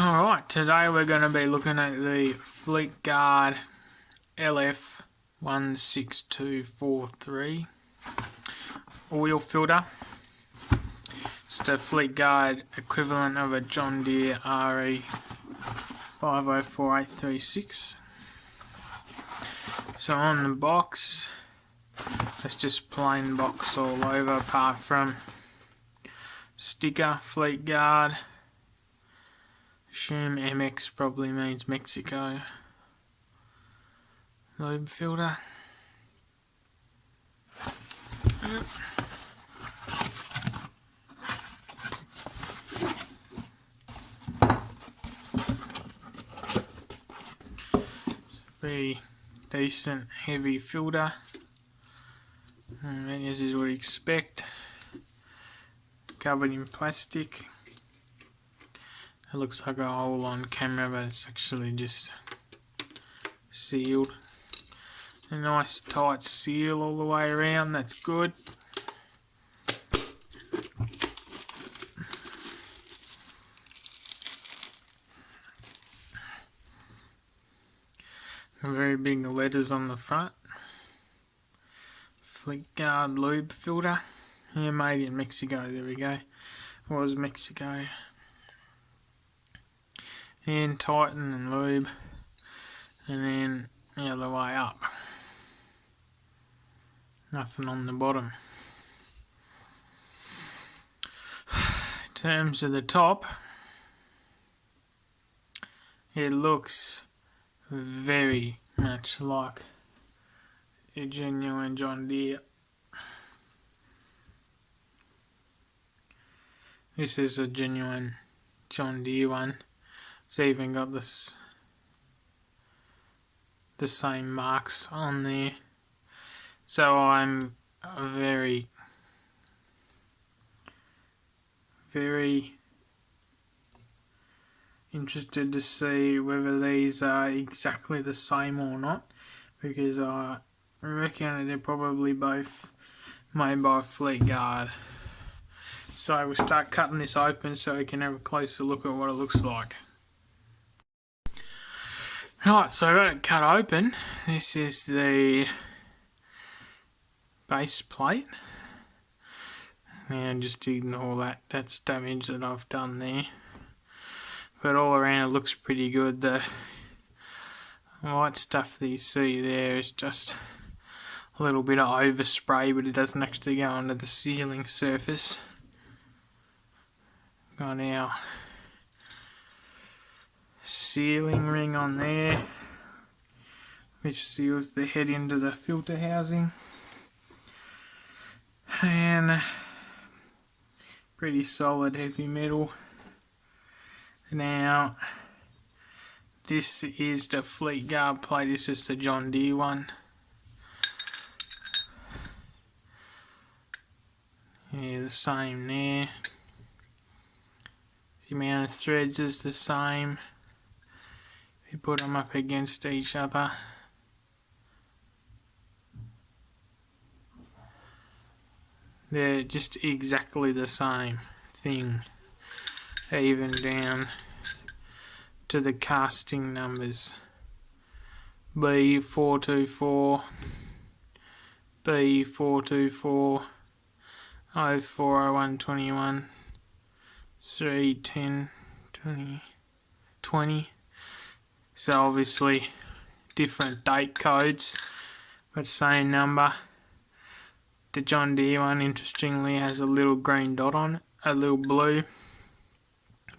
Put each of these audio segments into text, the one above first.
Alright, today we're going to be looking at the Fleetguard LF16243 oil filter. It's the Fleetguard equivalent of a John Deere RE504836. So on the box, it's just plain box all over apart from sticker Fleetguard. Assume MX probably means Mexico. Lube filter. Yep. Pretty decent heavy filter. And as you would expect, covered in plastic. It looks like a hole on camera, but it's actually just sealed. A nice tight seal all the way around, that's good. Very big letters on the front. Fleetguard lube filter. Yeah, made in Mexico, there we go. It was Mexico. And tighten and lube, and then the other way up. Nothing on the bottom. In terms of the top, it looks very much like a genuine John Deere. This is a genuine John Deere one. It's even got the same marks on there. So I'm very interested to see whether these are exactly the same or not, because I reckon they're probably both made by Fleetguard. So we'll start cutting this open so we can have a closer look at what it looks like. Right, so I got it cut open. This is the base plate. Now just ignore that's damage that I've done there. But all around it looks pretty good. The white stuff that you see there is just a little bit of overspray, but it doesn't actually go onto the sealing surface. Got our sealing ring on there, which seals the head into the filter housing, and pretty solid heavy metal. Now this is the Fleetguard plate, this is the John Deere one. Yeah, the same there. The amount of threads is the same. You put them up against each other. They're just exactly the same thing, even down to the casting numbers. B424, B424, 040121, 310, 20. So obviously different date codes, but same number. The John Deere one, interestingly, has a little green dot on it, a little blue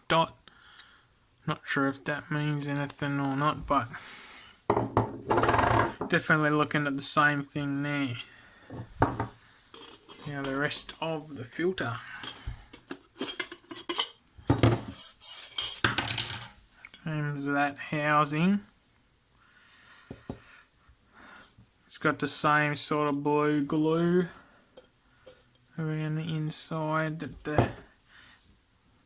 dot. Not sure if that means anything or not, but definitely looking at the same thing there. Now the rest of the filter. In terms of that housing, it's got the same sort of blue glue around the inside that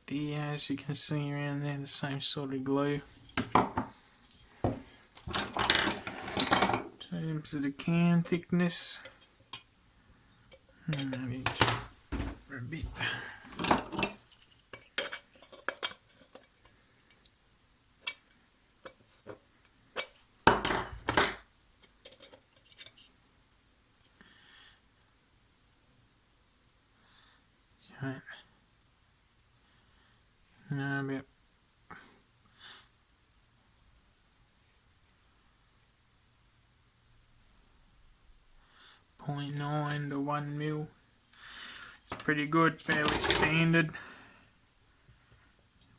the as you can see around there, the same sort of glue. In terms of the can thickness, maybe for a bit. About 0.9 to 1 mil. It's pretty good, fairly standard.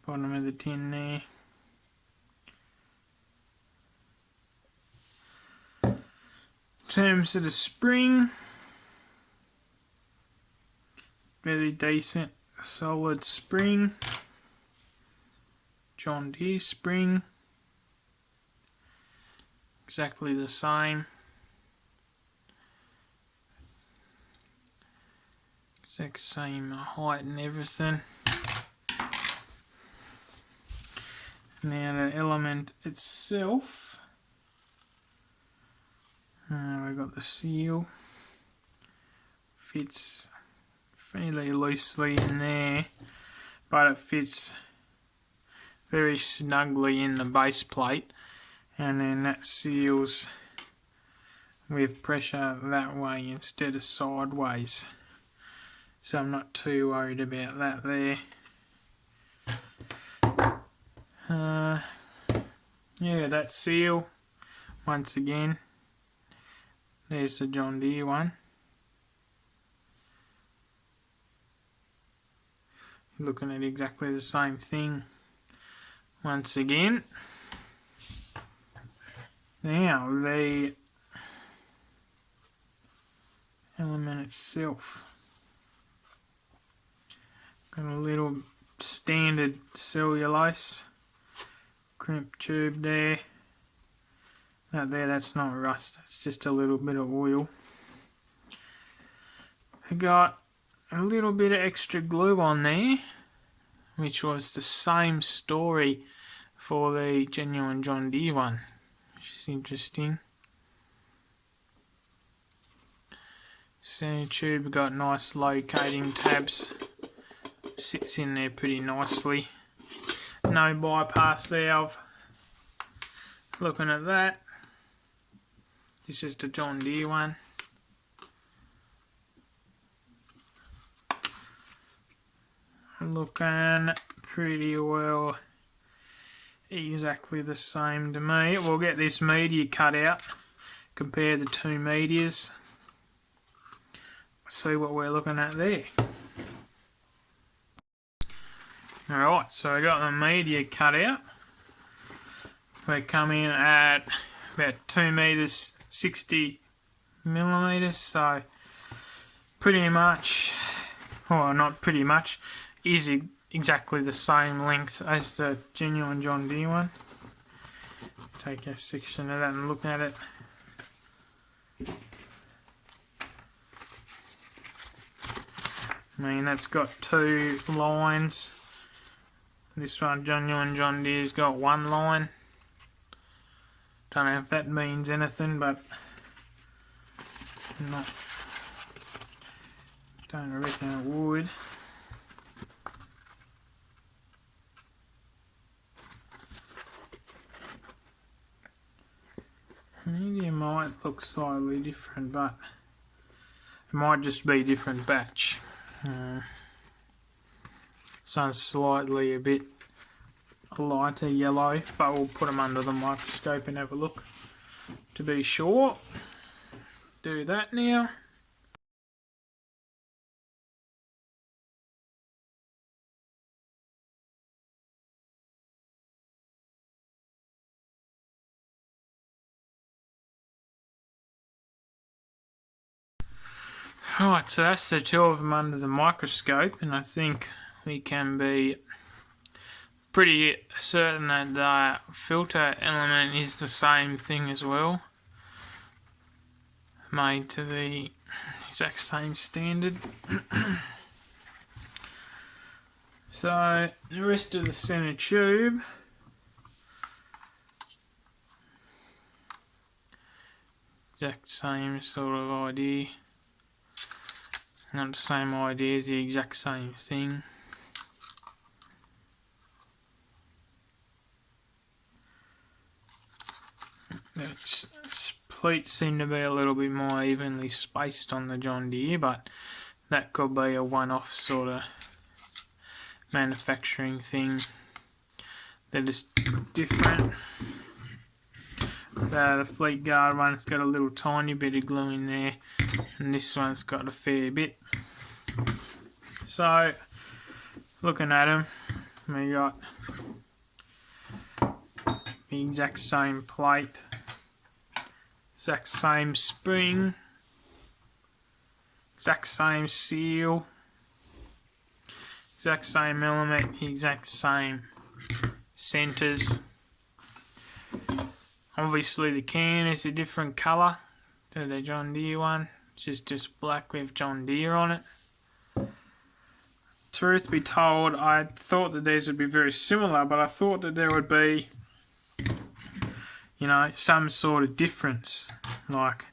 Bottom of the tin there. In terms of the spring, very decent, solid spring. John Deere spring. Exactly the same. Exact same height and everything. Now the element itself, we've got the seal, fits fairly loosely in there, but it fits very snugly in the base plate, and then that seals with pressure that way instead of sideways, so I'm not too worried about that there. Yeah, that seal, once again, there's the John Deere one. Looking at exactly the same thing once again. Now the element itself, got a little standard cellulose crimp tube there. That there, that's not rust, it's just a little bit of oil. I got a little bit of extra glue on there, which was the same story for the genuine John Deere one, which is interesting. Center tube got nice locating tabs, sits in there pretty nicely. No bypass valve. Looking at that, this is the John Deere one. Looking pretty well exactly the same to me. We'll get this media cut out, compare the two medias, see what we're looking at there. Alright, so I got the media cut out. We're coming at about 2 meters 60 millimeters, so pretty much, well, not pretty much, is exactly the same length as the genuine John Deere one. Take a section of that and look at it. I mean, that's got 2 lines. This one, genuine John Deere's got 1 line. Don't know if that means anything, but don't reckon it would. Media might look slightly different, but it might just be a different batch. So slightly a bit lighter yellow, but we'll put them under the microscope and have a look to be sure. Do that now. Alright, so that's the 2 of them under the microscope, and I think we can be pretty certain that the filter element is the same thing as well, made to the exact same standard. So the rest of the center tube, exact same sort of idea. Not the same idea, the exact same thing. The pleats seem to be a little bit more evenly spaced on the John Deere, but that could be a one-off sort of manufacturing thing. They're just different. The Fleetguard one's got a little tiny bit of glue in there, and this one's got a fair bit. So, looking at them, we got the exact same plate, exact same spring, exact same seal, exact same element, exact same centers. Obviously the can is a different colour to the John Deere one, which is just black with John Deere on it. Truth be told, I thought that these would be very similar, but I thought that there would be, you know, some sort of difference, like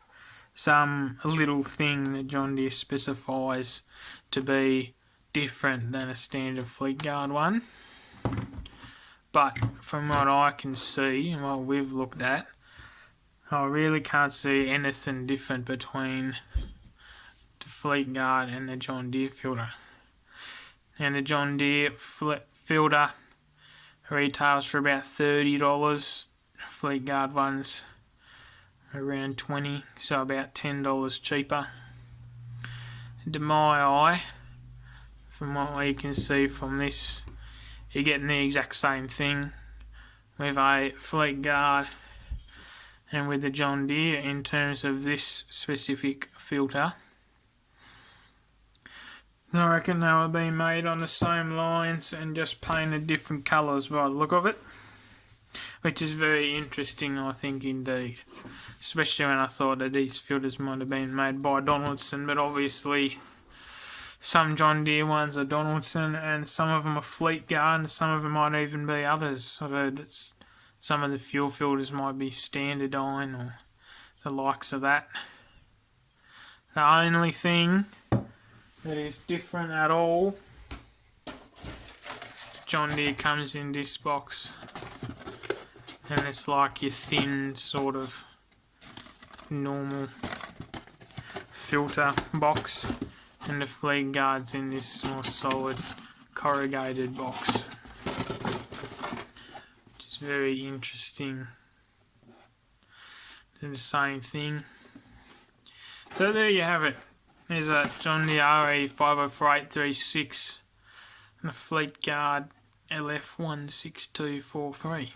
some little thing that John Deere specifies to be different than a standard Fleetguard one. But from what I can see and what we've looked at, I really can't see anything different between the Fleetguard and the John Deere filter. And the John Deere filter retails for about $30. Fleetguard ones around $20, so about $10 cheaper. And to my eye, from what we can see from this, you're getting the exact same thing with a Fleetguard and with the John Deere in terms of this specific filter. I reckon they were being made on the same lines and just painted different colours by the look of it, which is very interesting, I think, indeed. Especially when I thought that these filters might have been made by Donaldson, but obviously some John Deere ones are Donaldson and some of them are Fleetguard and some of them might even be others. I've heard that some of the fuel filters might be Standardine or the likes of that. The only thing that is different at all, John Deere comes in this box and it's like your thin sort of normal filter box, and the Fleetguard's in this more solid corrugated box, which is very interesting. They're the same thing. So there you have it. There's a John Deere RE504836 and a Fleetguard LF16243.